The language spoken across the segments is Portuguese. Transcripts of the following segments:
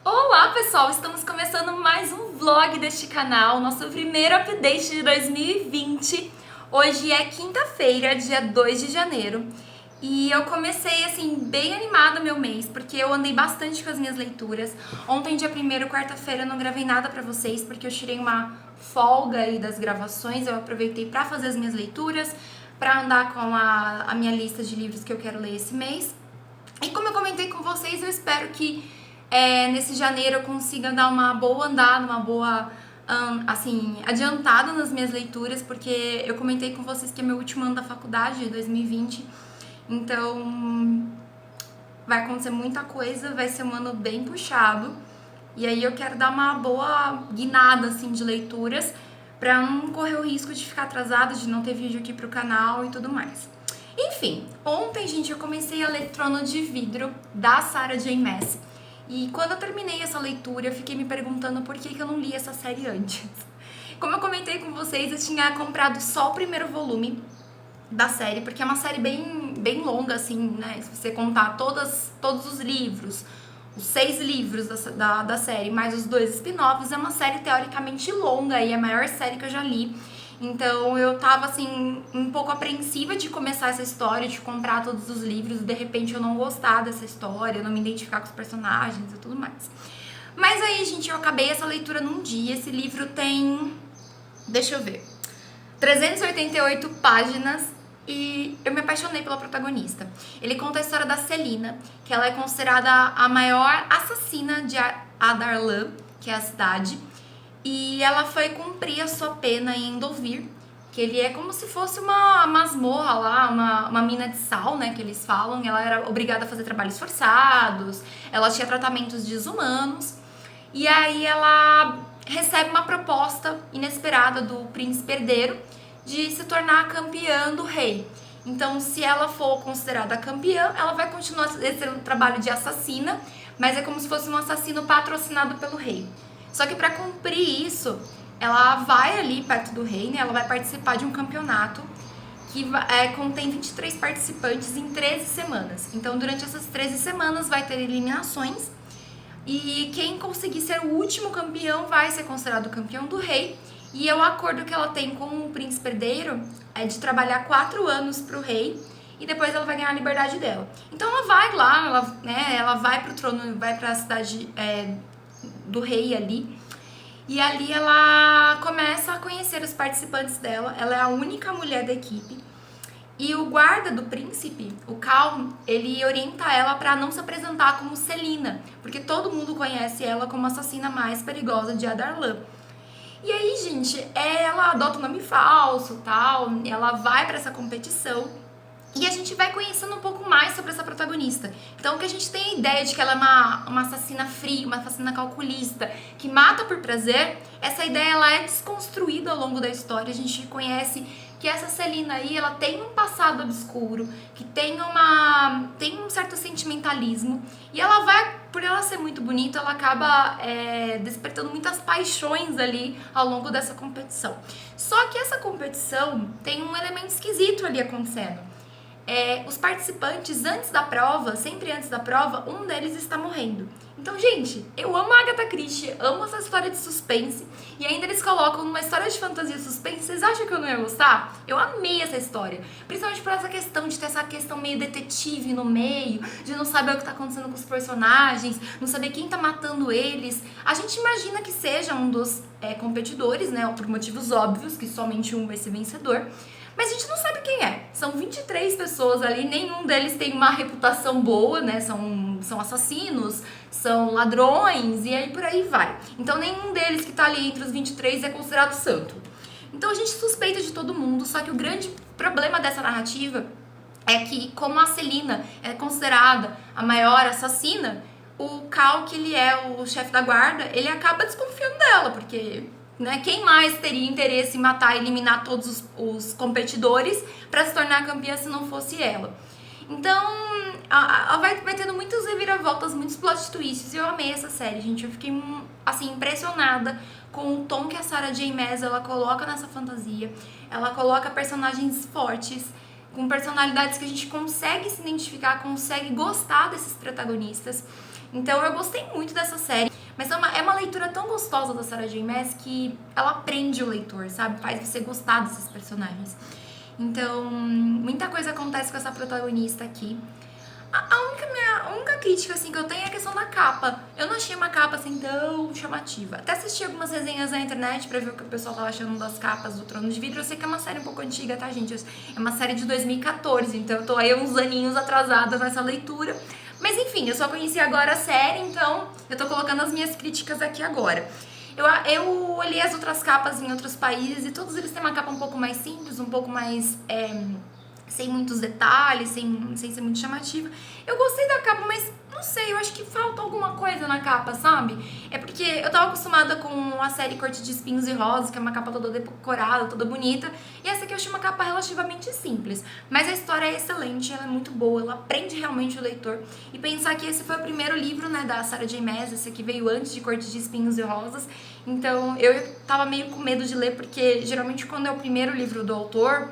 Olá pessoal, estamos começando mais um vlog deste canal, nosso primeiro update de 2020. Hoje é quinta-feira, dia 2 de janeiro, e eu comecei assim bem animada meu mês, porque eu andei bastante com as minhas leituras. Ontem, dia 1º, quarta-feira, eu não gravei nada pra vocês, porque eu tirei uma folga aí das gravações, eu aproveitei pra fazer as minhas leituras, pra andar com a minha lista de livros que eu quero ler esse mês. E como eu comentei com vocês, eu espero que nesse janeiro eu consiga dar uma boa andada, uma boa, assim, adiantada nas minhas leituras, porque eu comentei com vocês que é meu último ano da faculdade, de 2020, então vai acontecer muita coisa, vai ser um ano bem puxado, e aí eu quero dar uma boa guinada, assim, de leituras, pra não correr o risco de ficar atrasada, de não ter vídeo aqui pro canal e tudo mais. Enfim, ontem, gente, eu comecei a ler Trono de Vidro, da Sarah J. Maas. E quando eu terminei essa leitura, eu fiquei me perguntando por que eu não li essa série antes. Como eu comentei com vocês, eu tinha comprado só o primeiro volume da série, porque é uma série bem longa, assim, né? Se você contar todos os livros, os 6 livros da série, mais os 2 spin-offs, é uma série teoricamente longa e é a maior série que eu já li. Então eu tava assim, um pouco apreensiva de começar essa história, de comprar todos os livros e de repente eu não gostar dessa história, não me identificar com os personagens e tudo mais. Mas aí, gente, eu acabei essa leitura num dia. Esse livro tem, deixa eu ver, 388 páginas e eu me apaixonei pela protagonista. Ele conta a história da Celina, que ela é considerada a maior assassina de Adarlan, que é a cidade. E ela foi cumprir a sua pena em Endovyr, que ele é como se fosse uma masmorra lá, uma mina de sal, né, que eles falam. Ela era obrigada a fazer trabalhos forçados, ela tinha tratamentos desumanos. E aí ela recebe uma proposta inesperada do príncipe herdeiro de se tornar campeã do rei. Então, se ela for considerada campeã, ela vai continuar exercendo o trabalho de assassina, mas é como se fosse um assassino patrocinado pelo rei. Só que para cumprir isso, ela vai ali perto do rei, né? Ela vai participar de um campeonato que contém 23 participantes em 13 semanas. Então, durante essas 13 semanas vai ter eliminações e quem conseguir ser o último campeão vai ser considerado o campeão do rei. E o acordo que ela tem com o príncipe herdeiro é de trabalhar 4 anos pro rei e depois ela vai ganhar a liberdade dela. Então ela vai lá, ela vai pro trono, vai pra cidade do rei ali, e ali ela começa a conhecer os participantes dela. Ela é a única mulher da equipe, e o guarda do príncipe, o Cal, ele orienta ela para não se apresentar como Celina, porque todo mundo conhece ela como a assassina mais perigosa de Adarlan. E aí, gente, ela adota um nome falso, tal, ela vai para essa competição. E a gente vai conhecendo um pouco mais sobre essa protagonista. Então, o que a gente tem a ideia de que ela é uma assassina fria, uma assassina calculista, que mata por prazer, essa ideia ela é desconstruída ao longo da história. A gente conhece que essa Celina aí, ela tem um passado obscuro, que tem um certo sentimentalismo, e ela vai, por ela ser muito bonita, ela acaba despertando muitas paixões ali ao longo dessa competição. Só que essa competição tem um elemento esquisito ali acontecendo. Os participantes, sempre antes da prova, um deles está morrendo. Então, gente, eu amo a Agatha Christie, amo essa história de suspense, e ainda eles colocam numa história de fantasia suspense. Vocês acham que eu não ia gostar? Eu amei essa história, principalmente por essa questão de ter essa questão meio detetive no meio, de não saber o que está acontecendo com os personagens, não saber quem está matando eles. A gente imagina que seja um dos competidores, né, por motivos óbvios, que somente um vai ser vencedor. Mas a gente não sabe quem é. São 23 pessoas ali, nenhum deles tem uma reputação boa, né? São assassinos, são ladrões, e aí por aí vai. Então nenhum deles que tá ali entre os 23 é considerado santo. Então a gente suspeita de todo mundo, só que o grande problema dessa narrativa é que, como a Celina é considerada a maior assassina, o Cal, que ele é o chefe da guarda, ele acaba desconfiando dela, porque... quem mais teria interesse em matar e eliminar todos os competidores para se tornar campeã se não fosse ela? Então, vai tendo muitas reviravoltas, muitos plot twists. E eu amei essa série, gente. Eu fiquei, assim, impressionada com o tom que a Sarah J. Maas ela coloca nessa fantasia. Ela coloca personagens fortes, com personalidades que a gente consegue se identificar, consegue gostar desses protagonistas. Então, eu gostei muito dessa série. Mas é uma leitura tão gostosa da Sarah J Maas que ela prende o leitor, sabe? Faz você gostar desses personagens. Então, muita coisa acontece com essa protagonista aqui. A única crítica assim, que eu tenho é a questão da capa. Eu não achei uma capa assim tão chamativa. Até assisti algumas resenhas na internet pra ver o que o pessoal tava achando das capas do Trono de Vidro. Eu sei que é uma série um pouco antiga, tá, gente? É uma série de 2014, então eu tô aí uns aninhos atrasada nessa leitura. Mas enfim, eu só conheci agora a série, então eu tô colocando as minhas críticas aqui agora. Eu olhei as outras capas em outros países e todos eles têm uma capa um pouco mais simples, um pouco mais... sem muitos detalhes, sem ser muito chamativa. Eu gostei da capa, mas não sei, eu acho que falta alguma coisa na capa, sabe? É porque eu tava acostumada com a série Corte de Espinhos e Rosas, que é uma capa toda decorada, toda bonita, e essa aqui eu achei uma capa relativamente simples. Mas a história é excelente, ela é muito boa, ela prende realmente o leitor. E pensar que esse foi o primeiro livro, né, da Sarah J Maas, esse aqui veio antes de Corte de Espinhos e Rosas, então eu tava meio com medo de ler, porque geralmente quando é o primeiro livro do autor,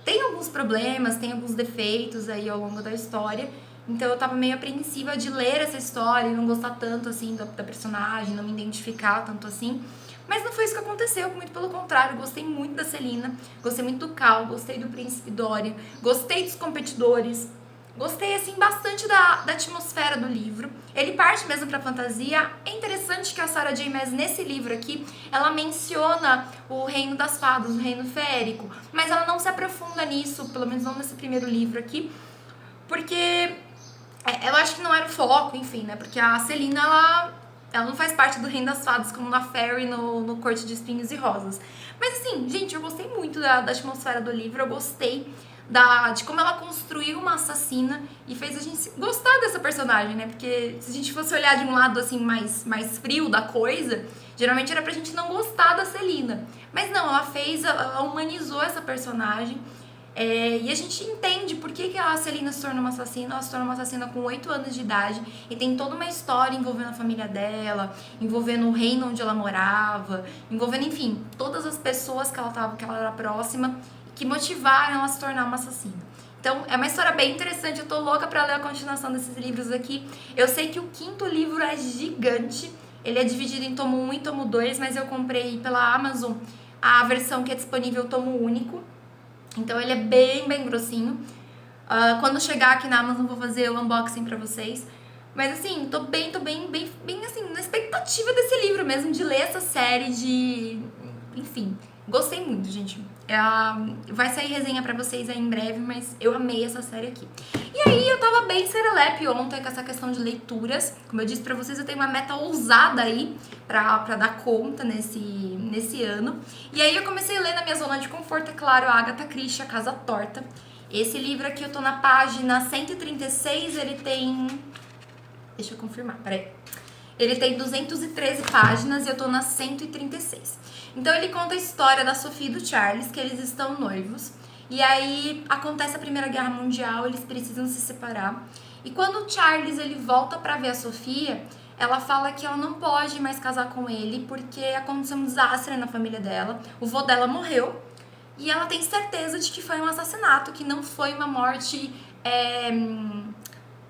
tem alguns problemas, tem alguns defeitos aí ao longo da história, então eu tava meio apreensiva de ler essa história e não gostar tanto assim da personagem, não me identificar tanto assim. Mas não foi isso que aconteceu, muito pelo contrário, gostei muito da Celina, gostei muito do Cal, gostei do Príncipe Dorian, gostei dos competidores, gostei assim bastante da atmosfera do livro. Ele parte mesmo pra fantasia. É interessante que a Sarah J Maas nesse livro aqui, ela menciona o reino das fadas, o reino férico, mas ela não se aprofunda nisso, pelo menos não nesse primeiro livro aqui, porque eu acho que não era o foco, enfim, né? Porque a Celina, ela não faz parte do reino das fadas como na Fairy no Corte de Espinhos e Rosas. Mas assim, gente, eu gostei muito da atmosfera do livro, eu gostei de como ela construiu uma assassina e fez a gente gostar dessa personagem, né? Porque se a gente fosse olhar de um lado assim mais frio da coisa, geralmente era pra gente não gostar da Celina. Mas não, ela humanizou essa personagem. E a gente entende por que a Celina se tornou uma assassina. Ela se tornou uma assassina com 8 anos de idade e tem toda uma história envolvendo a família dela, envolvendo o reino onde ela morava, envolvendo, enfim, todas as pessoas que ela era próxima, que motivaram ela a se tornar uma assassina. Então, é uma história bem interessante, eu tô louca pra ler a continuação desses livros aqui. Eu sei que o 5º livro é gigante, ele é dividido em tomo 1 e tomo 2, mas eu comprei pela Amazon a versão que é disponível tomo único. Então ele é bem grossinho. Quando chegar aqui na Amazon vou fazer o unboxing pra vocês. Mas assim, tô bem assim, na expectativa desse livro mesmo, de ler essa série, enfim, gostei muito, gente. Vai sair resenha pra vocês aí em breve, mas eu amei essa série aqui. E aí eu tava bem serelepe ontem com essa questão de leituras. Como eu disse pra vocês, eu tenho uma meta ousada aí pra dar conta nesse ano. E aí eu comecei a ler na minha zona de conforto, é claro, a Agatha Christie, A Casa Torta. Esse livro aqui eu tô na página 136, ele tem... Deixa eu confirmar, peraí. Ele tem 213 páginas e eu tô na 136. Então ele conta a história da Sophie e do Charles, que eles estão noivos. E aí acontece a Primeira Guerra Mundial, eles precisam se separar. E quando o Charles ele volta pra ver a Sofia, ela fala que ela não pode mais casar com ele porque aconteceu um desastre na família dela. O vô dela morreu e ela tem certeza de que foi um assassinato, que não foi uma morte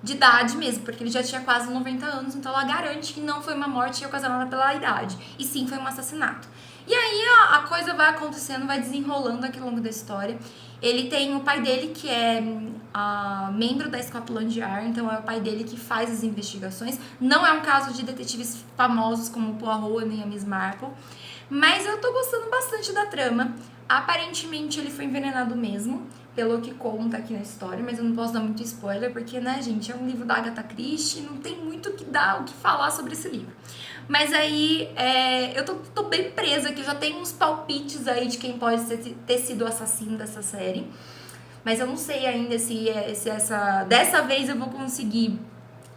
de idade mesmo, porque ele já tinha quase 90 anos, então ela garante que não foi uma morte ocasionada pela idade, e sim foi um assassinato. E aí a coisa vai acontecendo, vai desenrolando aqui ao longo da história. Ele tem o pai dele que é membro da Scotland Yard, então é o pai dele que faz as investigações. Não é um caso de detetives famosos como o Poirot nem a Miss Marple, mas eu tô gostando bastante da trama. Aparentemente ele foi envenenado mesmo, pelo que conta aqui na história, mas eu não posso dar muito spoiler, porque, né, gente, é um livro da Agatha Christie, não tem muito o que falar sobre esse livro. Mas aí, eu tô bem presa, que eu já tenho uns palpites aí de quem pode ter sido o assassino dessa série, mas eu não sei ainda se dessa vez eu vou conseguir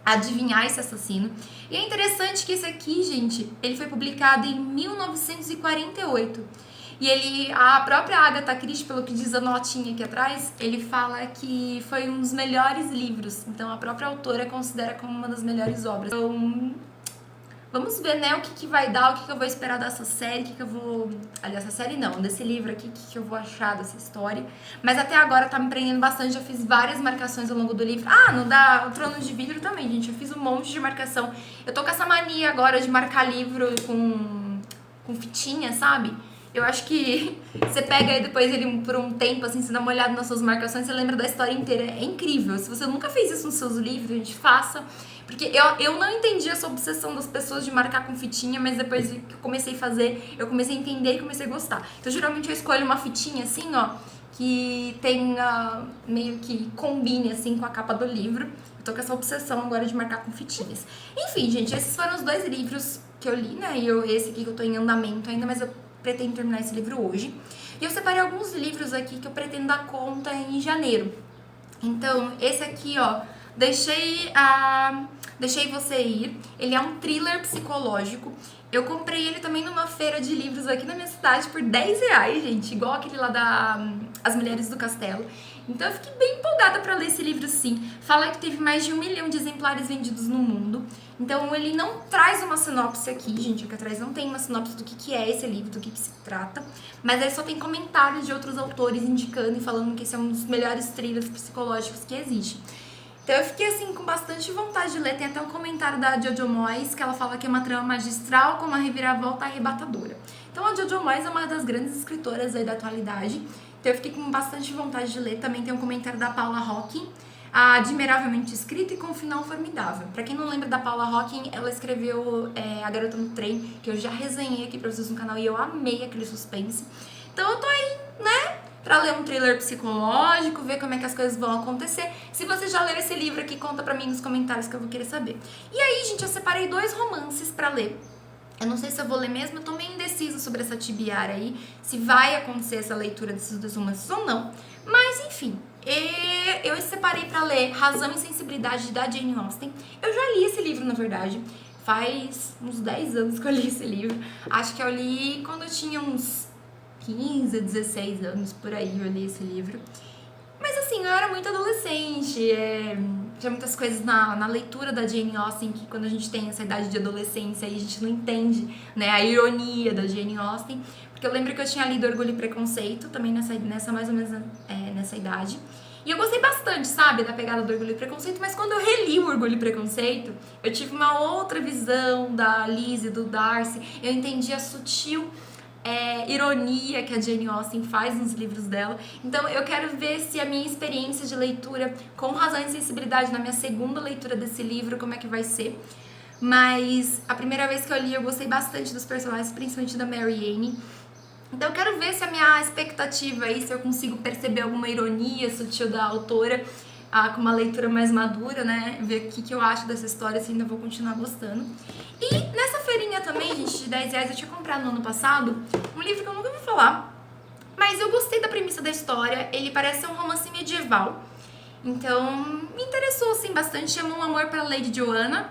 adivinhar esse assassino. E é interessante que esse aqui, gente, ele foi publicado em 1948. E a própria Agatha Christie, pelo que diz a notinha aqui atrás, ele fala que foi um dos melhores livros. Então a própria autora considera como uma das melhores obras. Então, Vamos ver, né, o que vai dar, o que eu vou esperar dessa série, o que eu vou... Aliás, essa série não, desse livro aqui, o que eu vou achar dessa história. Mas até agora tá me prendendo bastante, já fiz várias marcações ao longo do livro. Ah, no da Trono de Vidro também, gente, eu fiz um monte de marcação. Eu tô com essa mania agora de marcar livro com fitinha, sabe? Eu acho que você pega aí depois ele por um tempo, assim, você dá uma olhada nas suas marcações, você lembra da história inteira. É incrível. Se você nunca fez isso nos seus livros, gente, faça. Porque eu não entendi essa obsessão das pessoas de marcar com fitinha, mas depois que eu comecei a fazer, eu comecei a entender e comecei a gostar. Então, geralmente eu escolho uma fitinha assim, ó, que tenha meio que combine, assim, com a capa do livro. Eu tô com essa obsessão agora de marcar com fitinhas. Enfim, gente, esses foram os 2 livros que eu li, né? E esse aqui que eu tô em andamento ainda, mas eu pretendo terminar esse livro hoje. E eu separei alguns livros aqui que eu pretendo dar conta em janeiro. Então, esse aqui, ó, Deixei Você Ir. Ele é um thriller psicológico. Eu comprei ele também numa feira de livros aqui na minha cidade por R$10, gente. Igual aquele lá da As Mulheres do Castelo. Então eu fiquei bem empolgada pra ler esse livro, sim. Fala que teve mais de 1 milhão de exemplares vendidos no mundo. Então ele não traz uma sinopse aqui, gente. Aqui atrás não tem uma sinopse do que é esse livro, do que se trata. Mas aí só tem comentários de outros autores indicando e falando que esse é um dos melhores thrillers psicológicos que existe. Então eu fiquei assim com bastante vontade de ler. Tem até um comentário da Jojo Moyes que ela fala que é uma trama magistral com uma reviravolta arrebatadora. Então a Jojo Moyes é uma das grandes escritoras aí da atualidade. Então eu fiquei com bastante vontade de ler. Também tem um comentário da Paula Hawking, admiravelmente escrito e com um final formidável. Pra quem não lembra da Paula Hawking, ela escreveu A Garota no Trem, que eu já resenhei aqui pra vocês no canal e eu amei aquele suspense. Então eu tô aí, né, pra ler um thriller psicológico, ver como é que as coisas vão acontecer. Se você já leu esse livro aqui, conta pra mim nos comentários que eu vou querer saber. E aí, gente, eu separei 2 romances pra ler. Eu não sei se eu vou ler mesmo, eu tô meio indecisa sobre essa Tibiara aí, se vai acontecer essa leitura desses 2 romances ou não. Mas, enfim, eu separei pra ler Razão e Sensibilidade, da Jane Austen. Eu já li esse livro, na verdade. Faz uns 10 anos que eu li esse livro. Acho que eu li quando eu tinha uns 15, 16 anos, por aí eu li esse livro. Mas assim, eu era muito adolescente, tinha muitas coisas na leitura da Jane Austen que quando a gente tem essa idade de adolescência aí a gente não entende, né, a ironia da Jane Austen. Porque eu lembro que eu tinha lido Orgulho e Preconceito, também nessa mais ou menos nessa idade. E eu gostei bastante, sabe, da pegada do Orgulho e Preconceito, mas quando eu reli o Orgulho e Preconceito, eu tive uma outra visão da Liz e do Darcy, eu entendi a sutil ironia que a Jane Austen faz nos livros dela. Então eu quero ver se a minha experiência de leitura com Razão e Sensibilidade na minha segunda leitura desse livro, como é que vai ser. Mas a primeira vez que eu li eu gostei bastante dos personagens, principalmente da Marianne. Então eu quero ver se a minha expectativa aí, se eu consigo perceber alguma ironia sutil da autora com uma leitura mais madura, né? Ver o que eu acho dessa história, se ainda vou continuar gostando. E nessa feirinha também, gente, de R$10, eu tinha comprado no ano passado um livro que eu nunca ouvi falar, mas eu gostei da premissa da história. Ele parece ser um romance medieval, então me interessou assim bastante. Chama Um Amor para Lady Joanna.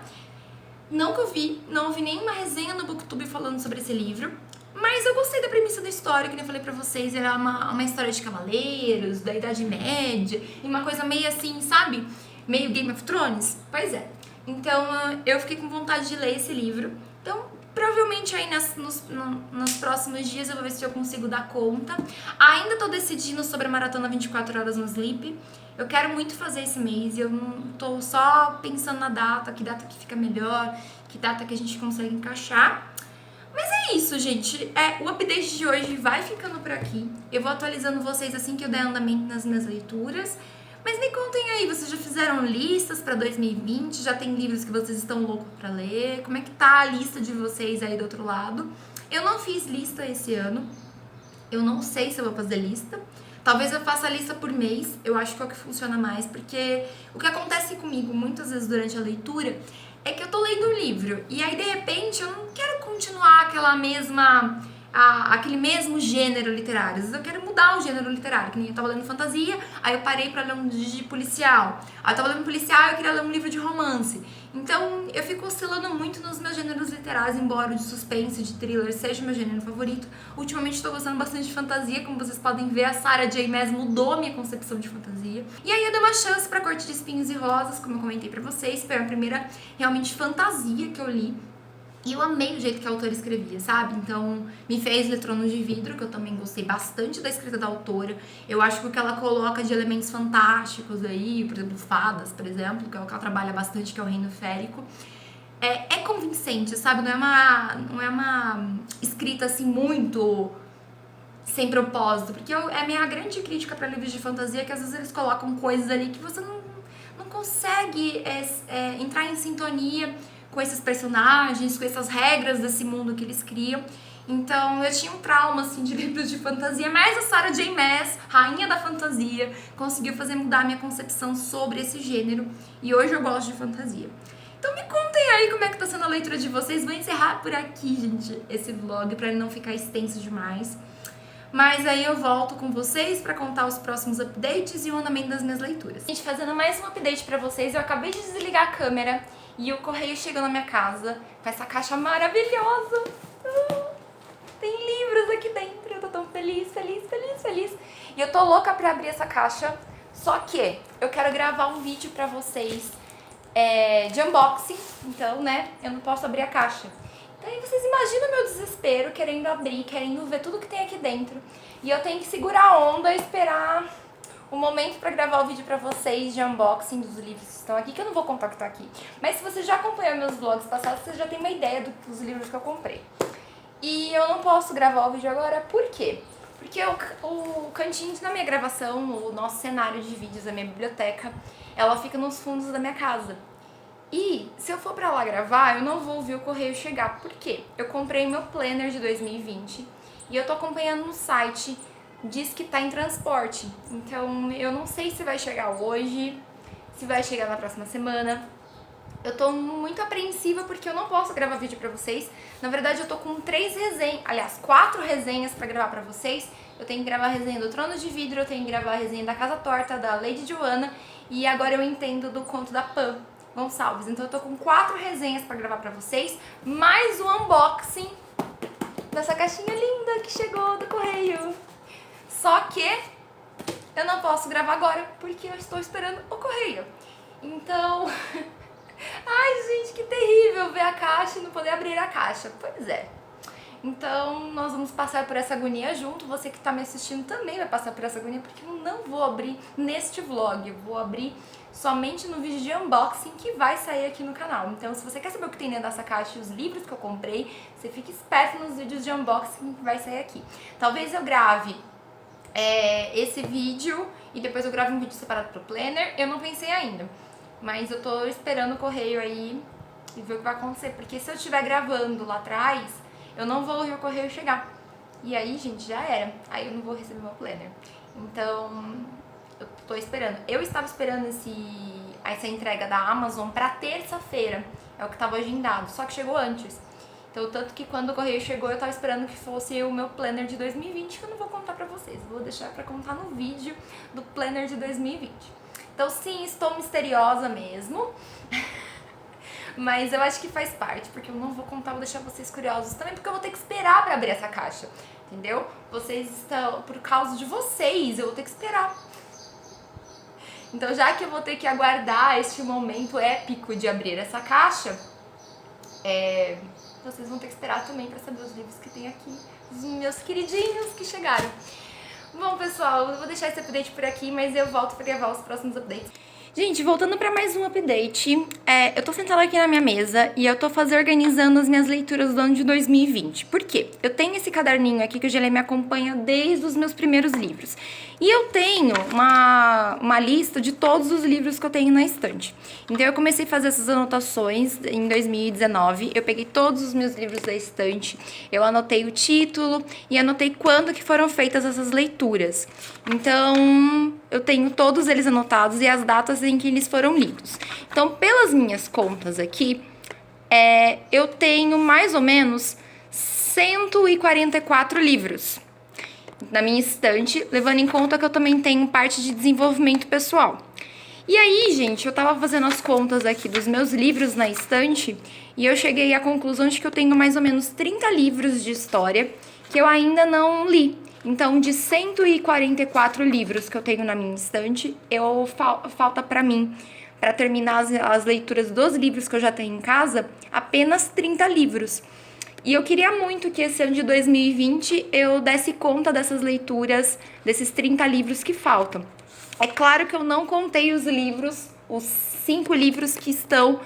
Não ouvi nenhuma resenha no BookTube falando sobre esse livro, mas eu gostei da premissa da história, que nem eu falei pra vocês. Era uma história de cavaleiros, da Idade Média, e uma coisa meio assim, sabe? Meio Game of Thrones. Pois é. Então eu fiquei com vontade de ler esse livro. Então provavelmente aí nos próximos dias eu vou ver se eu consigo dar conta. Ainda tô decidindo sobre a Maratona 24 Horas no Sleep. Eu quero muito fazer esse mês e eu não tô só pensando na data, que data que fica melhor, que data que a gente consegue encaixar. Mas é isso, gente. O update de hoje vai ficando por aqui. Eu vou atualizando vocês assim que eu der andamento nas minhas leituras. Mas me contem aí, vocês já fizeram listas pra 2020? Já tem livros que vocês estão loucos pra ler? Como é que tá a lista de vocês aí do outro lado? Eu não fiz lista esse ano. Eu não sei se eu vou fazer lista. Talvez eu faça a lista por mês. Eu acho que é o que funciona mais. Porque o que acontece comigo muitas vezes durante a leitura é que eu tô lendo um livro e aí de repente eu não quero continuar aquele mesmo gênero literário. Às vezes eu quero mudar o gênero literário, que nem eu tava lendo fantasia, aí eu parei pra ler um de policial. Aí eu tava lendo policial e eu queria ler um livro de romance. Então eu fico oscilando muito nos meus gêneros literários, embora o de suspense, de thriller seja o meu gênero favorito. Ultimamente tô gostando bastante de fantasia, como vocês podem ver, a Sarah J. Maas mudou a minha concepção de fantasia. E aí eu dei uma chance pra Corte de Espinhos e Rosas, como eu comentei pra vocês, foi a primeira realmente fantasia que eu li. E eu amei o jeito que a autora escrevia, sabe? Então, me fez ler Trono de Vidro, que eu também gostei bastante da escrita da autora. Eu acho que o que ela coloca de elementos fantásticos aí, por exemplo, fadas, por exemplo, que é o que ela trabalha bastante, que é o reino férico, é convincente, sabe? Não é uma escrita assim muito sem propósito, porque é a minha grande crítica para livros de fantasia, que às vezes eles colocam coisas ali que você não consegue entrar em sintonia com esses personagens, com essas regras desse mundo que eles criam. Então eu tinha um trauma assim de livros de fantasia, mas a Sarah J. Maas, rainha da fantasia, conseguiu fazer mudar a minha concepção sobre esse gênero, e hoje eu gosto de fantasia. Então me contem aí como é que tá sendo a leitura de vocês. Vou encerrar por aqui, gente, esse vlog, pra ele não ficar extenso demais. Mas aí eu volto com vocês pra contar os próximos updates e o andamento das minhas leituras. Gente, fazendo mais um update pra vocês, eu acabei de desligar a câmera e o correio chegou na minha casa com essa caixa maravilhosa. Tem livros aqui dentro, eu tô tão feliz. E eu tô louca pra abrir essa caixa, só que eu quero gravar um vídeo pra vocês de unboxing, então, né, eu não posso abrir a caixa. Então aí vocês imaginam o meu desespero, querendo abrir, querendo ver tudo que tem aqui dentro. E eu tenho que segurar a onda e esperar o momento pra gravar o vídeo pra vocês de unboxing dos livros que estão aqui, que eu não vou contar o que tá aqui. Mas se você já acompanhou meus vlogs passados, você já tem uma ideia dos livros que eu comprei. E eu não posso gravar o vídeo agora, por quê? Porque o cantinho da minha gravação, o nosso cenário de vídeos da minha biblioteca, ela fica nos fundos da minha casa. E se eu for pra lá gravar, eu não vou ouvir o correio chegar. Por quê? Eu comprei meu planner de 2020 e eu tô acompanhando no site, diz que tá em transporte. Então eu não sei se vai chegar hoje, se vai chegar na próxima semana. Eu tô muito apreensiva porque eu não posso gravar vídeo pra vocês. Na verdade, eu tô com 4 resenhas pra gravar pra vocês. Eu tenho que gravar a resenha do Trono de Vidro, eu tenho que gravar a resenha da Casa Torta, da Lady Joanna, e agora eu entendo do conto da Pam Gonçalves. Então eu tô com 4 resenhas pra gravar pra vocês, mais o unboxing dessa caixinha linda que chegou do correio. Só que eu não posso gravar agora porque eu estou esperando o correio. Então... Ai, gente, que terrível ver a caixa e não poder abrir a caixa. Pois é. Então, nós vamos passar por essa agonia junto. Você que tá me assistindo também vai passar por essa agonia, porque eu não vou abrir neste vlog. Eu vou abrir somente no vídeo de unboxing que vai sair aqui no canal. Então, se você quer saber o que tem dentro dessa caixa e os livros que eu comprei, você fica esperto nos vídeos de unboxing que vai sair aqui. Talvez eu grave esse vídeo e depois eu grave um vídeo separado pro planner. Eu não pensei ainda. Mas eu tô esperando o correio aí e ver o que vai acontecer. Porque se eu estiver gravando lá atrás, eu não vou ouvir o correio chegar. E aí, gente, já era. Aí eu não vou receber meu planner. Então, eu tô esperando. Eu estava esperando essa entrega da Amazon pra terça-feira. É o que tava agendado. Só que chegou antes. Então, tanto que quando o correio chegou, eu tava esperando que fosse o meu planner de 2020, que eu não vou contar pra vocês. Vou deixar pra contar no vídeo do planner de 2020. Então sim, estou misteriosa mesmo, mas eu acho que faz parte, porque eu não vou contar, vou deixar vocês curiosos também, porque eu vou ter que esperar pra abrir essa caixa, entendeu? Vocês estão, por causa de vocês, eu vou ter que esperar. Então já que eu vou ter que aguardar este momento épico de abrir essa caixa, vocês vão ter que esperar também pra saber os livros que tem aqui, os meus queridinhos que chegaram. Bom, pessoal, eu vou deixar esse update por aqui, mas eu volto pra gravar os próximos updates. Gente, voltando pra mais um update, eu tô sentada aqui na minha mesa e eu tô organizando as minhas leituras do ano de 2020. Por quê? Eu tenho esse caderninho aqui que o Gelé me acompanha desde os meus primeiros livros. E eu tenho uma lista de todos os livros que eu tenho na estante. Então eu comecei a fazer essas anotações em 2019. Eu peguei todos os meus livros da estante, eu anotei o título e anotei quando que foram feitas essas leituras. Então eu tenho todos eles anotados e as datas em que eles foram lidos. Então, pelas minhas contas aqui, eu tenho mais ou menos 144 livros na minha estante, levando em conta que eu também tenho parte de desenvolvimento pessoal. E aí, gente, eu tava fazendo as contas aqui dos meus livros na estante e eu cheguei à conclusão de que eu tenho mais ou menos 30 livros de história que eu ainda não li. Então, de 144 livros que eu tenho na minha estante, falta pra mim para terminar as leituras dos livros que eu já tenho em casa, apenas 30 livros. E eu queria muito que esse ano de 2020 eu desse conta dessas leituras, desses 30 livros que faltam. É claro que eu não contei os livros, os 5 livros que estão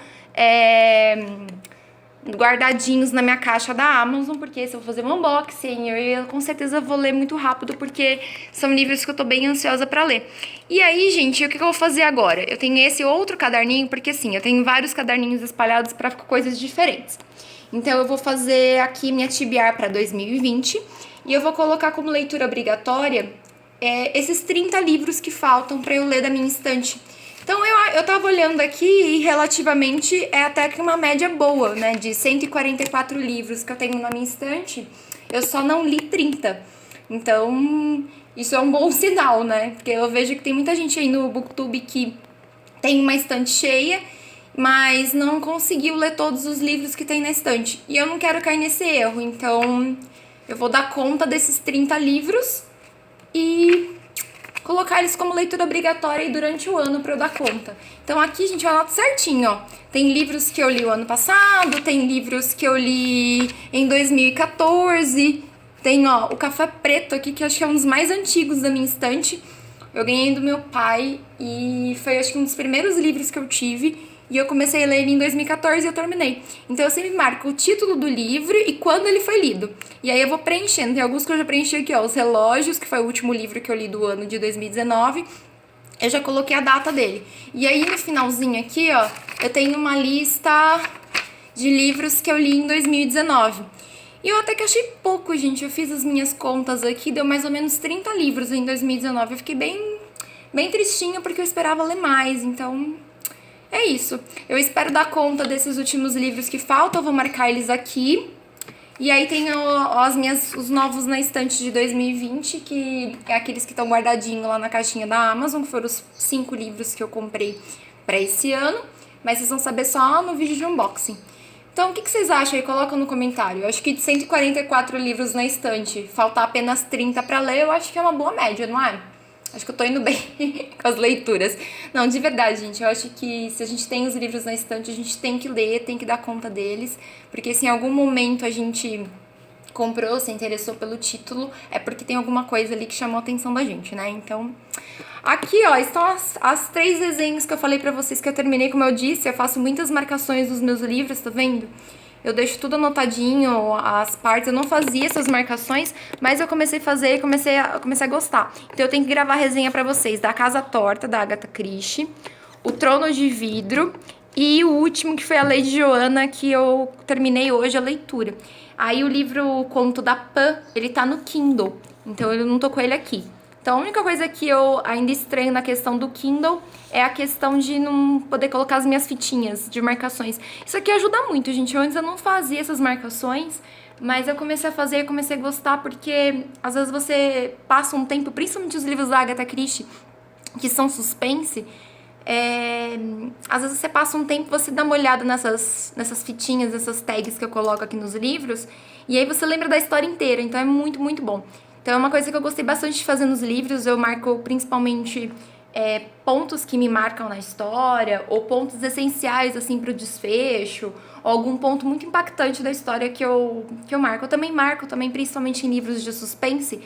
guardadinhos na minha caixa da Amazon, porque se eu vou fazer um unboxing, eu com certeza vou ler muito rápido, porque são livros que eu tô bem ansiosa pra ler. E aí, gente, o que eu vou fazer agora? Eu tenho esse outro caderninho, porque assim, eu tenho vários caderninhos espalhados pra coisas diferentes. Então eu vou fazer aqui minha TBR pra 2020 e eu vou colocar como leitura obrigatória esses 30 livros que faltam pra eu ler da minha estante. Então, eu tava olhando aqui e relativamente é até que uma média boa, né? De 144 livros que eu tenho na minha estante, eu só não li 30. Então, isso é um bom sinal, né? Porque eu vejo que tem muita gente aí no Booktube que tem uma estante cheia, mas não conseguiu ler todos os livros que tem na estante. E eu não quero cair nesse erro, então eu vou dar conta desses 30 livros e colocar eles como leitura obrigatória aí durante o ano pra eu dar conta. Então aqui, gente, eu anoto certinho, ó. Tem livros que eu li o ano passado, tem livros que eu li em 2014, tem, ó, o Café Preto aqui, que eu acho que é um dos mais antigos da minha estante. Eu ganhei do meu pai e foi, acho que, um dos primeiros livros que eu tive. E eu comecei a ler ele em 2014 e eu terminei. Então eu sempre marco o título do livro e quando ele foi lido. E aí eu vou preenchendo. Tem alguns que eu já preenchi aqui, ó. Os Relógios, que foi o último livro que eu li do ano de 2019. Eu já coloquei a data dele. E aí no finalzinho aqui, ó, eu tenho uma lista de livros que eu li em 2019. E eu até que achei pouco, gente. Eu fiz as minhas contas aqui, deu mais ou menos 30 livros em 2019. Eu fiquei bem tristinha porque eu esperava ler mais, então é isso. Eu espero dar conta desses últimos livros que faltam, eu vou marcar eles aqui. E aí tem os novos na estante de 2020, que é aqueles que estão guardadinhos lá na caixinha da Amazon, que foram os 5 livros que eu comprei pra esse ano. Mas vocês vão saber só no vídeo de unboxing. Então, o que vocês acham aí? Coloca no comentário. Eu acho que de 144 livros na estante, faltar apenas 30 pra ler, eu acho que é uma boa média, não é? Acho que eu tô indo bem com as leituras. Não, de verdade, gente, eu acho que se a gente tem os livros na estante, a gente tem que ler, tem que dar conta deles. Porque se em algum momento a gente comprou, se interessou pelo título, é porque tem alguma coisa ali que chamou a atenção da gente, né? Então, aqui, ó, estão as 3 resenhas que eu falei pra vocês que eu terminei, como eu disse. Eu faço muitas marcações nos meus livros, tá vendo? Eu deixo tudo anotadinho, as partes. Eu não fazia essas marcações, mas eu comecei a fazer e comecei a gostar. Então eu tenho que gravar resenha pra vocês da Casa Torta, da Agatha Christie, O Trono de Vidro e o último, que foi a Lady Joanna, que eu terminei hoje a leitura. Aí o livro O Conto da Pan, ele tá no Kindle, então eu não tô com ele aqui. Então, a única coisa que eu ainda estranho na questão do Kindle é a questão de não poder colocar as minhas fitinhas de marcações. Isso aqui ajuda muito, gente. Antes eu não fazia essas marcações, mas eu comecei a fazer e comecei a gostar, porque às vezes você passa um tempo, principalmente os livros da Agatha Christie, que são suspense, às vezes você passa um tempo, você dá uma olhada nessas fitinhas, nessas tags que eu coloco aqui nos livros, e aí você lembra da história inteira, então é muito, muito bom. Então é uma coisa que eu gostei bastante de fazer nos livros. Eu marco principalmente pontos que me marcam na história, ou pontos essenciais, assim, pro desfecho, ou algum ponto muito impactante da história que eu marco. Eu também marco, principalmente em livros de suspense,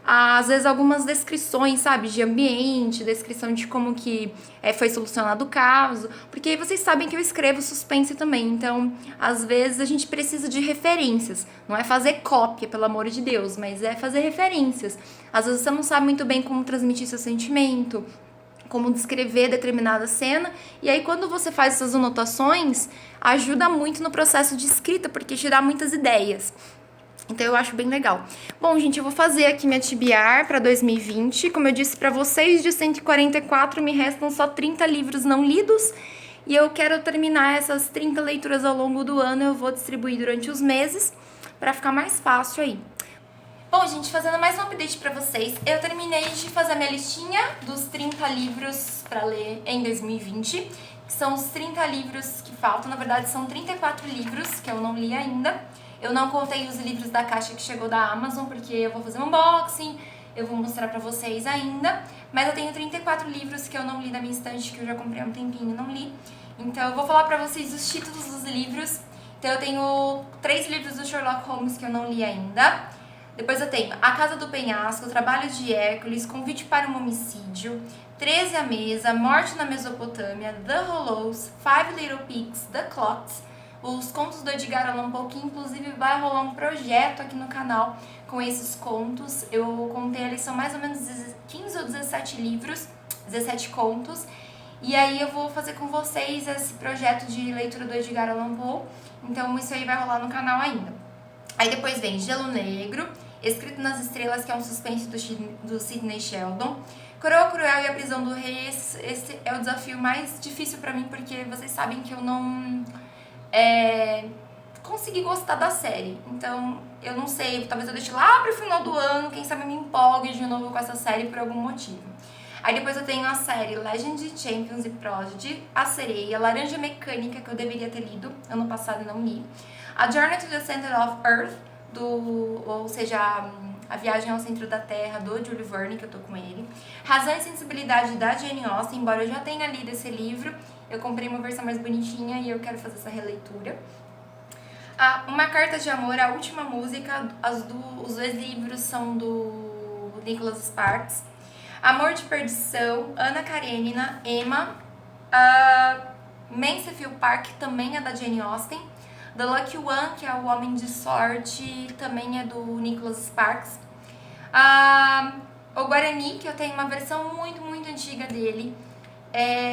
às vezes algumas descrições, sabe, de ambiente, descrição de como que foi solucionado o caso, porque vocês sabem que eu escrevo suspense também, então às vezes a gente precisa de referências, não é fazer cópia, pelo amor de Deus, mas é fazer referências. Às vezes você não sabe muito bem como transmitir seu sentimento, como descrever determinada cena, e aí quando você faz essas anotações, ajuda muito no processo de escrita, porque te dá muitas ideias. Então eu acho bem legal. Bom, gente, eu vou fazer aqui minha TBR para 2020. Como eu disse para vocês, de 144 me restam só 30 livros não lidos. E eu quero terminar essas 30 leituras ao longo do ano. Eu vou distribuir durante os meses para ficar mais fácil aí. Bom, gente, fazendo mais um update para vocês, eu terminei de fazer a minha listinha dos 30 livros para ler em 2020. Que são os 30 livros que faltam. Na verdade, são 34 livros que eu não li ainda. Eu não contei os livros da caixa que chegou da Amazon, porque eu vou fazer um unboxing eu vou mostrar pra vocês ainda. Mas eu tenho 34 livros que eu não li na minha estante, que eu já comprei há um tempinho e não li. Então eu vou falar pra vocês os títulos dos livros. Então eu tenho 3 livros do Sherlock Holmes que eu não li ainda. Depois eu tenho A Casa do Penhasco, O Trabalho de Hércules, Convite para um Homicídio, 13 à Mesa, Morte na Mesopotâmia, The Hollows, Five Little Pigs, The Clocks, os contos do Edgar Allan Poe, que inclusive vai rolar um projeto aqui no canal com esses contos. Eu contei ali, são mais ou menos 15 ou 17 livros, 17 contos. E aí eu vou fazer com vocês esse projeto de leitura do Edgar Allan Poe. Então isso aí vai rolar no canal ainda. Aí depois vem Gelo Negro, Escrito nas Estrelas, que é um suspense do Sidney Sheldon. Coroa Cruel e a Prisão do Rei, esse é o desafio mais difícil pra mim, porque vocês sabem que eu não consegui gostar da série. Então, eu não sei, talvez eu deixe lá pro final do ano, quem sabe eu me empolgue de novo com essa série por algum motivo. Aí depois eu tenho a série Legend, Champions e Prodigy, A Sereia, Laranja Mecânica, que eu deveria ter lido ano passado e não li. A Journey to the Center of Earth, ou seja, A Viagem ao Centro da Terra, do Jules Verne, que eu tô com ele. Razão e Sensibilidade, da Jane Austen, embora eu já tenha lido esse livro, eu comprei uma versão mais bonitinha e eu quero fazer essa releitura. Uma Carta de Amor, A Última Música, os 2 livros são do Nicholas Sparks. Amor de Perdição, Ana Karenina, Emma. Mansfield Park, também é da Jane Austen. The Lucky One, que é o Homem de Sorte, também é do Nicholas Sparks. O Guarani, que eu tenho uma versão muito, muito antiga dele.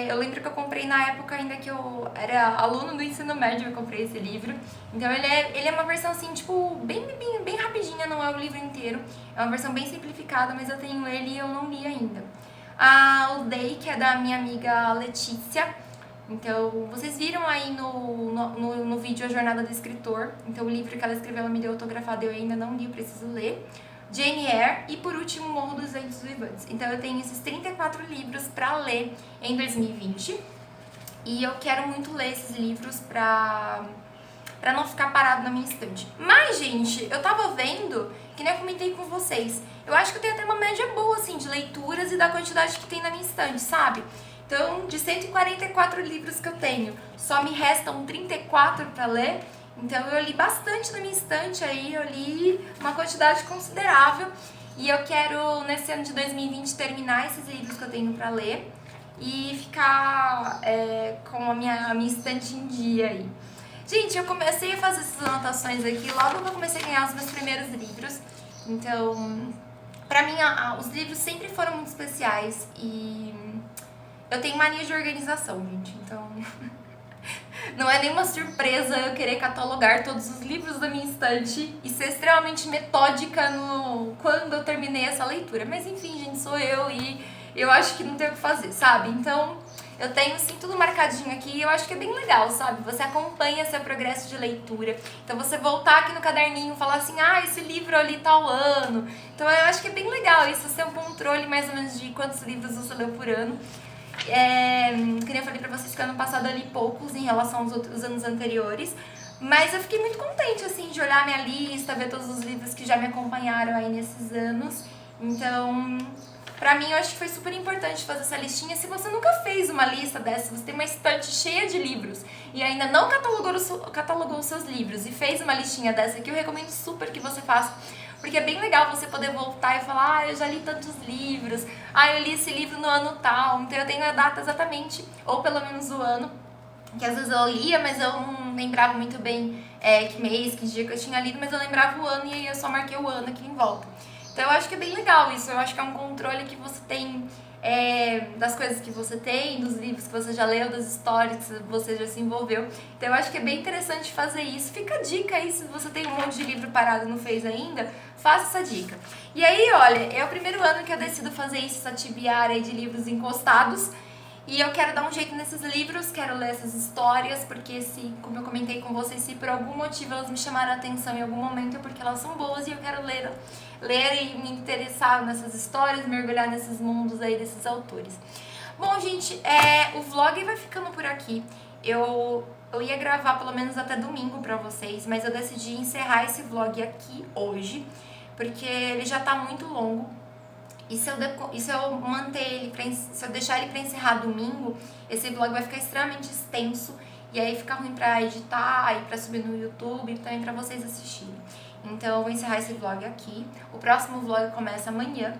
Eu lembro que eu comprei na época ainda que eu era aluno do ensino médio, eu comprei esse livro. Então ele é uma versão assim, tipo, bem rapidinha, não é o livro inteiro. É uma versão bem simplificada, mas eu tenho ele e eu não li ainda. O Day, que é da minha amiga Letícia. Então, vocês viram aí no vídeo A Jornada do Escritor. Então, o livro que ela escreveu, ela me deu autografado, eu ainda não li, eu preciso ler. Jane Eyre e, por último, Morro dos Ventos Vivantes. Então, eu tenho esses 34 livros pra ler em 2020. E eu quero muito ler esses livros pra não ficar parado na minha estante. Mas, gente, eu tava vendo, que nem eu comentei com vocês, eu acho que eu tenho até uma média boa, assim, de leituras e da quantidade que tem na minha estante, sabe? Então, de 144 livros que eu tenho, só me restam 34 para ler. Então, eu li bastante na minha estante aí, eu li uma quantidade considerável. E eu quero, nesse ano de 2020, terminar esses livros que eu tenho para ler e ficar com a minha estante em dia aí. Gente, eu comecei a fazer essas anotações aqui logo que eu comecei a ganhar os meus primeiros livros. Então, pra mim, os livros sempre foram muito especiais e eu tenho mania de organização, gente, então não é nenhuma surpresa eu querer catalogar todos os livros da minha estante e ser extremamente metódica quando eu terminei essa leitura. Mas enfim, gente, sou eu e eu acho que não tem o que fazer, sabe? Então, eu tenho assim tudo marcadinho aqui e eu acho que é bem legal, sabe? Você acompanha seu progresso de leitura. Então, você voltar aqui no caderninho e falar assim, esse livro eu li tal ano. Então, eu acho que é bem legal isso, ser um controle mais ou menos de quantos livros você leu por ano. Que nem eu falei pra vocês que ano passado eu li poucos em relação aos outros anos anteriores, mas eu fiquei muito contente, assim, de olhar minha lista, ver todos os livros que já me acompanharam aí nesses anos. Então, pra mim, eu acho que foi super importante fazer essa listinha. Se você nunca fez uma lista dessa, você tem uma estante cheia de livros e ainda não catalogou os seus livros e fez uma listinha dessa aqui, eu recomendo super que você faça. Porque é bem legal você poder voltar e falar, eu já li tantos livros, eu li esse livro no ano tal, então eu tenho a data exatamente, ou pelo menos o ano, que às vezes eu lia, mas eu não lembrava muito bem que mês, que dia que eu tinha lido, mas eu lembrava o ano e aí eu só marquei o ano aqui em volta. Então eu acho que é bem legal isso, eu acho que é um controle que você tem das coisas que você tem, dos livros que você já leu, das histórias que você já se envolveu. Então eu acho que é bem interessante fazer isso. Fica a dica aí, se você tem um monte de livro parado e não fez ainda, faça essa dica. E aí, olha, é o primeiro ano que eu decido fazer isso, essa tibiária aí de livros encostados. E eu quero dar um jeito nesses livros, quero ler essas histórias, porque como eu comentei com vocês, se por algum motivo elas me chamaram a atenção em algum momento, é porque elas são boas e eu quero ler e me interessar nessas histórias, mergulhar nesses mundos aí desses autores. Bom, gente, o vlog vai ficando por aqui. Eu ia gravar pelo menos até domingo pra vocês, mas eu decidi encerrar esse vlog aqui hoje, porque ele já tá muito longo. E se eu manter ele, se eu deixar ele pra encerrar domingo, esse vlog vai ficar extremamente extenso. E aí fica ruim pra editar e pra subir no YouTube e também pra vocês assistirem. Então eu vou encerrar esse vlog aqui. O próximo vlog começa amanhã.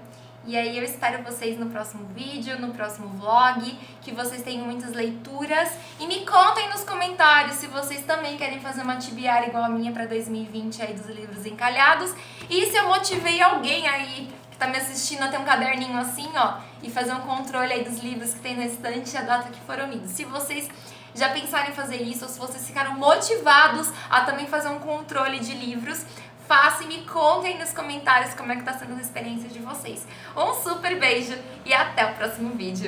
E aí eu espero vocês no próximo vídeo, no próximo vlog, que vocês tenham muitas leituras. E me contem nos comentários se vocês também querem fazer uma tibiária igual a minha pra 2020 aí dos livros encalhados. E se eu motivei alguém aí que tá me assistindo a ter um caderninho assim, ó, e fazer um controle aí dos livros que tem na estante e a data que foram lidos. Se vocês já pensaram em fazer isso, ou se vocês ficaram motivados a também fazer um controle de livros, façam e me contem nos comentários como é que tá sendo a experiência de vocês. Um super beijo e até o próximo vídeo.